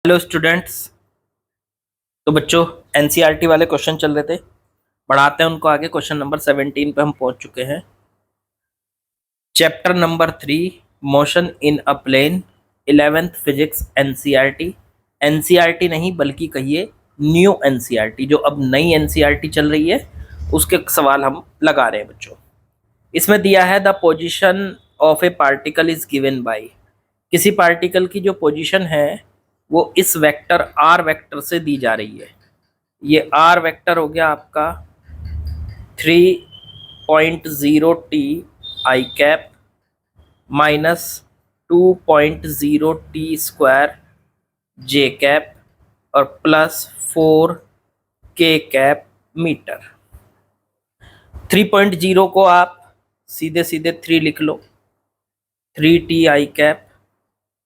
Hello students. तो बच्चों, NCERT वाले क्वेश्चन चल रहे थे, बढ़ाते हैं उनको आगे। क्वेश्चन नंबर 17 पे हम पहुंच चुके हैं। Chapter number 3, motion in a plane, 11th physics NCERT. NCERT नहीं बल्कि कहिए न्यू एनसीईआरटी, जो अब नई एनसीईआरटी चल रही है उसके सवाल हम लगा रहे हैं बच्चों। इसमें दिया है the position of A particle is given by. किसी पार्टिकल की जो पोजीशन है वो इस वेक्टर आर वेक्टर से दी जा रही है। ये आर वेक्टर हो गया आपका 3.0 T I cap minus 2.0 T square J cap और प्लस 4 के कैप मीटर। 3.0 को आप सीधे सीधे 3 लिख लो, 3 टी आई कैप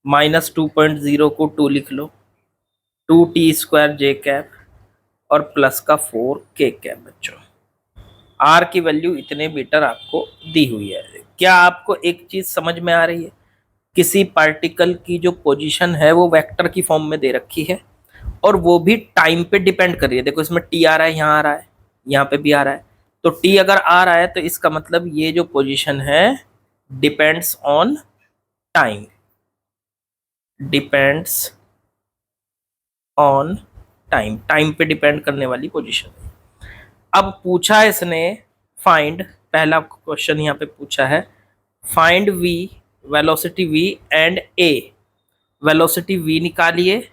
माइनस 2.0 को 2 लिख लो, 2 टी स्क्वायर जे कैप और प्लस का 4 के कैप। बच्चों, आर की वैल्यू इतने मीटर आपको दी हुई है। क्या आपको एक चीज समझ में आ रही है? किसी पार्टिकल की जो पोजीशन है वो वेक्टर की फॉर्म में दे रखी है और वो भी टाइम पे डिपेंड कर रही है। देखो, इसमें टी आ रहा है, यहाँ आ रहा है, यहाँ पे भी आ रहा है। तो टी अगर आ रहा है तो इसका मतलब ये जो पोजीशन है depends on time, depends on time, time पे डिपेंड करने वाली पोजीशन है। अब पूछा इसने फाइंड, पहला क्वेश्चन यहाँ पे पूछा है find V, velocity V and A. Velocity V निकालिए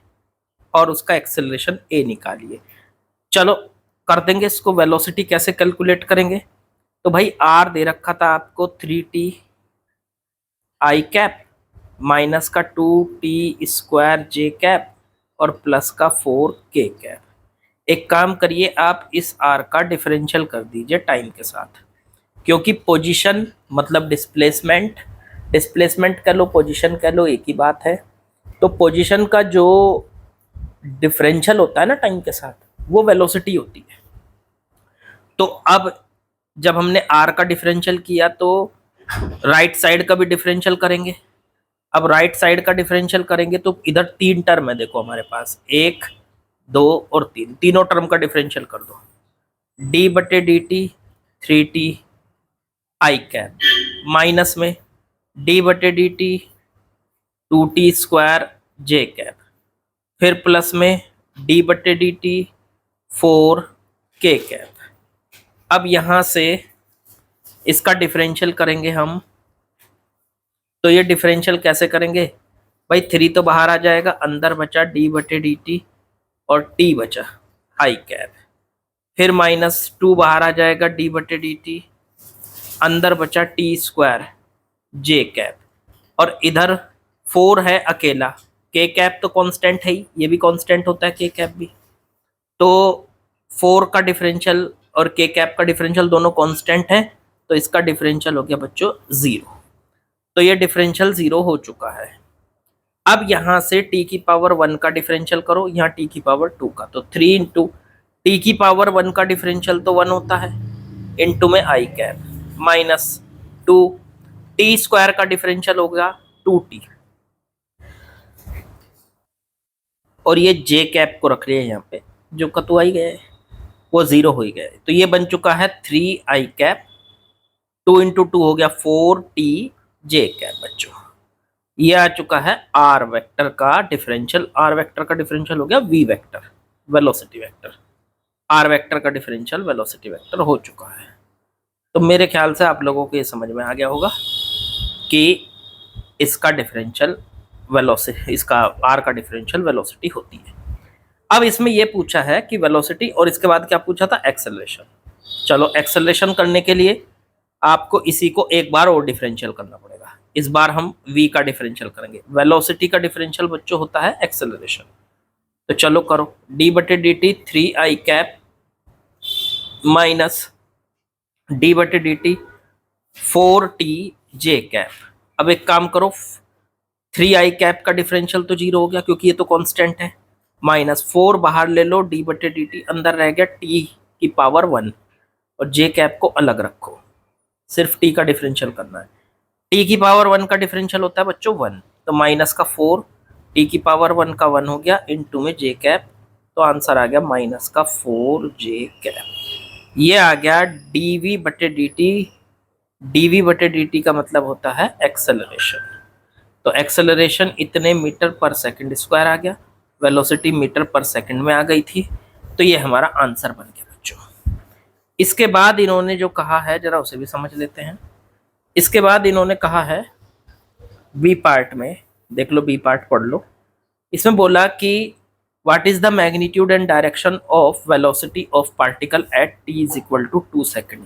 और उसका एक्सेलरेशन ए निकालिए। चलो कर देंगे इसको। वेलोसिटी कैसे कैलकुलेट करेंगे? तो भाई आर दे रखा था आपको 3 टी आई कैप माइनस का 2 टी स्क्वायर जे कैप और प्लस का 4 के कैप। एक काम करिए, आप इस आर का डिफरेंशियल कर दीजिए टाइम के साथ, क्योंकि पोजीशन मतलब डिस्प्लेसमेंट, डिस्प्लेसमेंट कह लो पोजीशन कह लो एक ही बात है। तो पोजीशन का जो डिफरेंशियल होता है ना टाइम के साथ, वो वेलोसिटी होती है। तो अब जब हमने आर का डिफरेंशियल किया तो राइट साइड का भी डिफरेंशियल करेंगे। अब राइट साइड का डिफरेंशियल करेंगे तो इधर 3 टर्म है, देखो हमारे पास 1 2 और 3, तीनों टर्म का डिफरेंशियल कर दो। डी बटे D T 3 T I cap minus में डी बटे डी टी 2 टी स्क्वायर जे कैप, फिर प्लस में डी बटे डी टी 4 के कैप। अब यहां से इसका डिफरेंशियल करेंगे हम, तो ये डिफरेंशियल कैसे करेंगे भाई? 3 तो बाहर आ जाएगा, अंदर बचा डी बटे डी टी और टी बचा आई कैप, फिर -2 बाहर आ जाएगा डी बटे डी टी, अंदर बचा टी स्क्वायर जे कैप और इधर 4 है अकेला। के कैप तो कांस्टेंट है ही, ये भी कांस्टेंट होता है के कैप भी। तो 4 का डिफरेंशियल और के कैप का डिफरेंशियल दोनों कांस्टेंट है, तो इसका डिफरेंशियल हो गया बच्चों 0। तो ये डिफरेंशियल 0 हो चुका है। अब यहां से टी की पावर 1 का डिफरेंशियल करो, यहाँ टी की पावर 2 का, तो 3 इंटू टी की पावर 1 का डिफरेंशियल तो 1 होता है, इंटू में आई कैप -2 टी स्क्वायर का डिफरेंशियल हो गया 2 टी, और ये जे कैप को रख रहे हैं यहाँ पे, जो कतुआई गए वो 0 हो ही गए। तो ये बन चुका है 3 आई कैप, 2 इंटू 2 हो गया 4 टी जे कैप। बच्चों, ये आ चुका है आर वेक्टर का डिफरेंशियल। आर वेक्टर का डिफरेंशियल हो गया V vector, velocity vector. R vector का डिफरेंशियल वेलोसिटी वेक्टर हो चुका है। तो मेरे ख्याल से आप लोगों को ये समझ में आ गया होगा कि इसका डिफरेंशियल वेलोसिटी, इसका आर का डिफरेंशियल वेलोसिटी होती है। अब इसमें यह पूछा है कि वेलोसिटी, और इसके बाद क्या पूछा था? एक्सेलरेशन। चलो, एक्सेलरेशन करने के लिए आपको इसी को एक बार और डिफरेंशियल करना पड़ेगा। इस बार हम v का डिफरेंशियल करेंगे। वेलोसिटी का डिफरेंशियल बच्चों होता है एक्सेलरेशन। तो चलो करो, डी बटे डी टी 3 आई कैप माइनस डी बटे डी टी 4 टी जे कैप। अब एक काम करो, 3 आई कैप का डिफरेंशियल तो 0 हो गया क्योंकि ये तो कांस्टेंट है, -4 बाहर ले लो, डी बटे डी टी अंदर रह गया टी की पावर 1 और जे कैप को अलग रखो, सिर्फ टी का डिफरेंशियल करना है। टी की पावर 1 का डिफरेंशियल होता है बच्चों 1, तो -4 टी की पावर 1 का 1 हो गया, इनटू में जे कैप, तो आंसर आ गया माइनस का 4 जे कैप। ये आ गया डीवी बटे dt। डीवी बटे dt का मतलब होता है एक्सेलरेशन। तो एक्सेलरेशन इतने मीटर पर सेकंड स्क्वायर आ गया, वेलोसिटी मीटर पर सेकंड में आ गई थी, तो ये हमारा आंसर बन गया बच्चों। इसके बाद इन्होंने जो कहा है जरा उसे भी समझ लेते हैं। इसके बाद इन्होंने कहा है बी पार्ट में, देख लो बी पार्ट पढ़ लो। इसमें बोला कि what is the magnitude and direction of velocity of particle at t is equal to 2 second.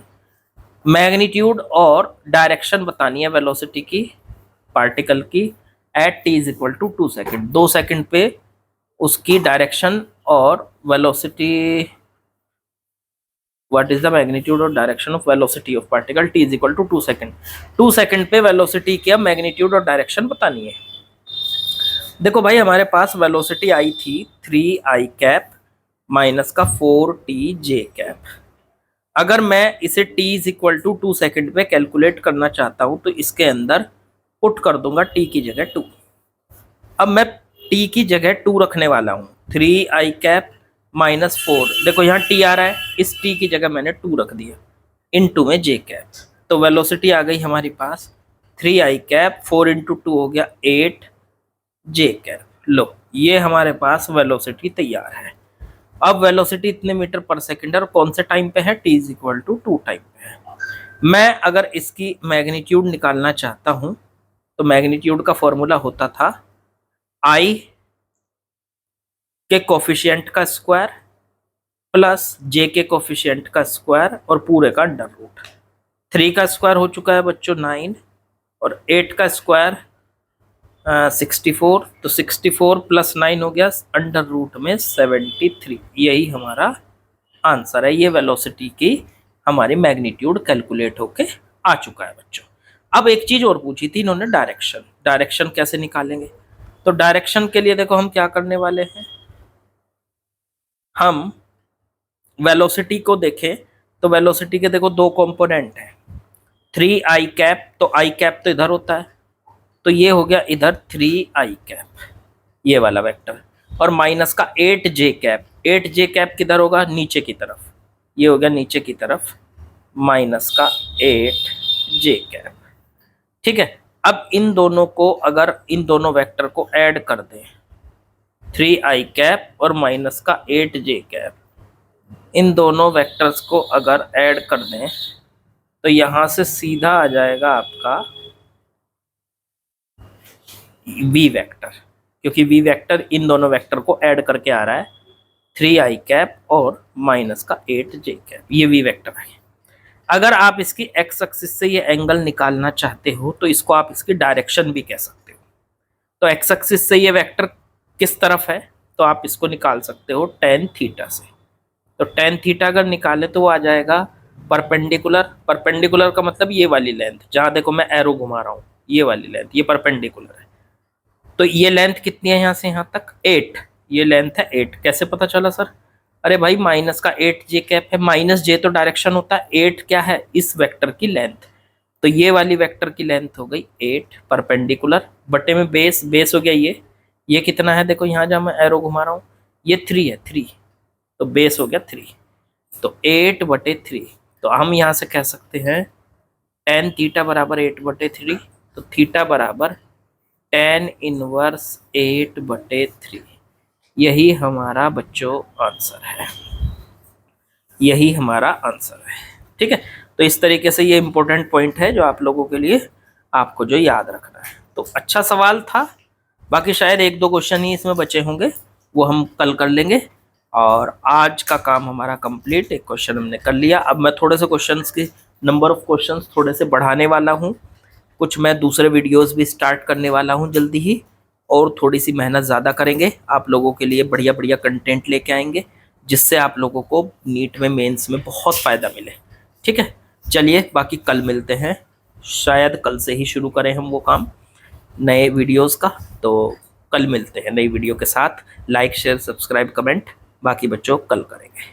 Magnitude और डायरेक्शन बतानी है वेलोसिटी की पार्टिकल की at t is equal to 2 second. 2 second पे उसकी डायरेक्शन और velocity, what is the magnitude और direction of velocity of particle t is equal to 2 second. 2 second पे वेलोसिटी की मैग्नीट्यूड और डायरेक्शन बतानी है। देखो भाई हमारे पास वेलोसिटी आई थी 3i कैप माइनस का 4t जे कैप। अगर मैं इसे t is equal to 2 second पे कैलकुलेट करना चाहता हूं तो इसके अंदर पुट कर दूंगा t की जगह 2। अब मैं t की जगह 2 रखने वाला हूं, 3i कैप माइनस 4, देखो यहाँ t आ रहा है, इस t की जगह मैंने 2 रख दिया, इनटू में जे कैप। तो वेलोसिटी आ गई हमारे पास 3i कैप, 4 इंटू 2 हो गया 8 जे कैप। लो ये हमारे पास वेलोसिटी तैयार है। अब वेलोसिटी इतने मीटर पर सेकंड और कौन से टाइम पे है, t is equal to 2 time पे है। मैं अगर इसकी मैग्नीट्यूड निकालना चाहता हूं तो मैग्नीट्यूड का फॉर्मूला होता था i के कोफिशिएंट का स्क्वायर प्लस j के कोफिशिएंट का स्क्वायर और पूरे का अंडर रूट। 3 का स्क्वायर हो चुका है बच्चों 9 और 8 का स्क्वायर 64, तो 64 प्लस 9 हो गया अंडर रूट में 73। यही हमारा आंसर है। ये वेलोसिटी की हमारी मैग्नीट्यूड कैलकुलेट होके आ चुका है बच्चों। अब एक चीज और पूछी थी इन्होंने, डायरेक्शन। डायरेक्शन कैसे निकालेंगे? तो डायरेक्शन के लिए देखो हम क्या करने वाले हैं, हम वेलोसिटी को देखें तो वेलोसिटी के देखो 2 कंपोनेंट हैं, 3i कैप, तो i कैप तो इधर होता है, तो ये हो गया इधर 3i कैप, ये वाला वेक्टर, और माइनस का 8j कैप। 8j कैप किधर होगा, नीचे की तरफ, ये हो गया नीचे की तरफ, माइनस का 8j कैप। ठीक है, अब इन दोनों को, अगर इन दोनों वेक्टर को ऐड कर दें, 3i कैप और माइनस का 8j कैप, इन दोनों वेक्टर्स को अगर ऐड कर दें तो यहां से सीधा आ जाएगा आपका v वेक्टर, क्योंकि v वेक्टर इन दोनों वेक्टर को ऐड करके आ रहा है, 3i कैप और माइनस का 8j कैप, ये v वेक्टर है। अगर आप इसकी x एक्सिस से ये एंगल निकालना चाहते हो तो इसको आप इसकी डायरेक्शन भी कह सकते हो। तो x एक्सिस से ये वेक्टर किस तरफ है, तो आप इसको निकाल सकते हो tan थीटा से। तो tan थीटा अगर निकाले तो वो आ जाएगा परपेंडिकुलर। परपेंडिकुलर का मतलब ये वाली लेंथ, जहाँ देखो मैं एरो घुमा रहा हूँ, ये वाली लेंथ, ये परपेंडिकुलर है। तो ये लेंथ कितनी है यहाँ से यहाँ तक, 8, ये लेंथ है 8। कैसे पता चला सर? अरे भाई माइनस का 8j कैप है, माइनस j तो डायरेक्शन होता है, 8 क्या है, इस वेक्टर की लेंथ, तो ये वाली वेक्टर की लेंथ हो गई 8 परपेंडिकुलर बटे में बेस, बेस हो गया ये कितना है, देखो यहाँ जहाँ मैं एरो घुमा रहा हूँ ये 3 है, 3, तो बेस हो गया 3, तो 8 बटे 3। तो हम यहाँ से कह सकते हैं tan थीटा बराबर 8 बटे 3, तो थीटा बराबर tan इनवर्स 8 बटे 3। यही हमारा बच्चों आंसर है, यही हमारा आंसर है। ठीक है, तो इस तरीके से ये इंपॉर्टेंट पॉइंट है जो आप लोगों के लिए आपको जो याद रखना है। तो अच्छा सवाल था, बाकी शायद 1-2 क्वेश्चन ही इसमें बचे होंगे, वो हम कल कर लेंगे। और आज का काम हमारा कंप्लीट, एक क्वेश्चन हमने कर लिया। अब मैं थोड़े से क्वेश्चंस की नंबर ऑफ क्वेश्चंस थोड़े से बढ़ाने वाला हूँ, कुछ मैं दूसरे वीडियोस भी स्टार्ट करने वाला हूँ जल्दी ही, और थोड़ी सी मेहनत ज़्यादा करेंगे, आप लोगों के लिए बढ़िया बढ़िया कंटेंट लेके आएंगे, जिससे आप लोगों को नीट में, मेंस में बहुत फ़ायदा मिले। ठीक है, चलिए बाकी कल मिलते हैं, शायद कल से ही शुरू करें हम वो काम नए वीडियोस का। तो कल मिलते हैं नई वीडियो के साथ। लाइक, शेयर, सब्सक्राइब, कमेंट, बाकी बच्चों कल करेंगे।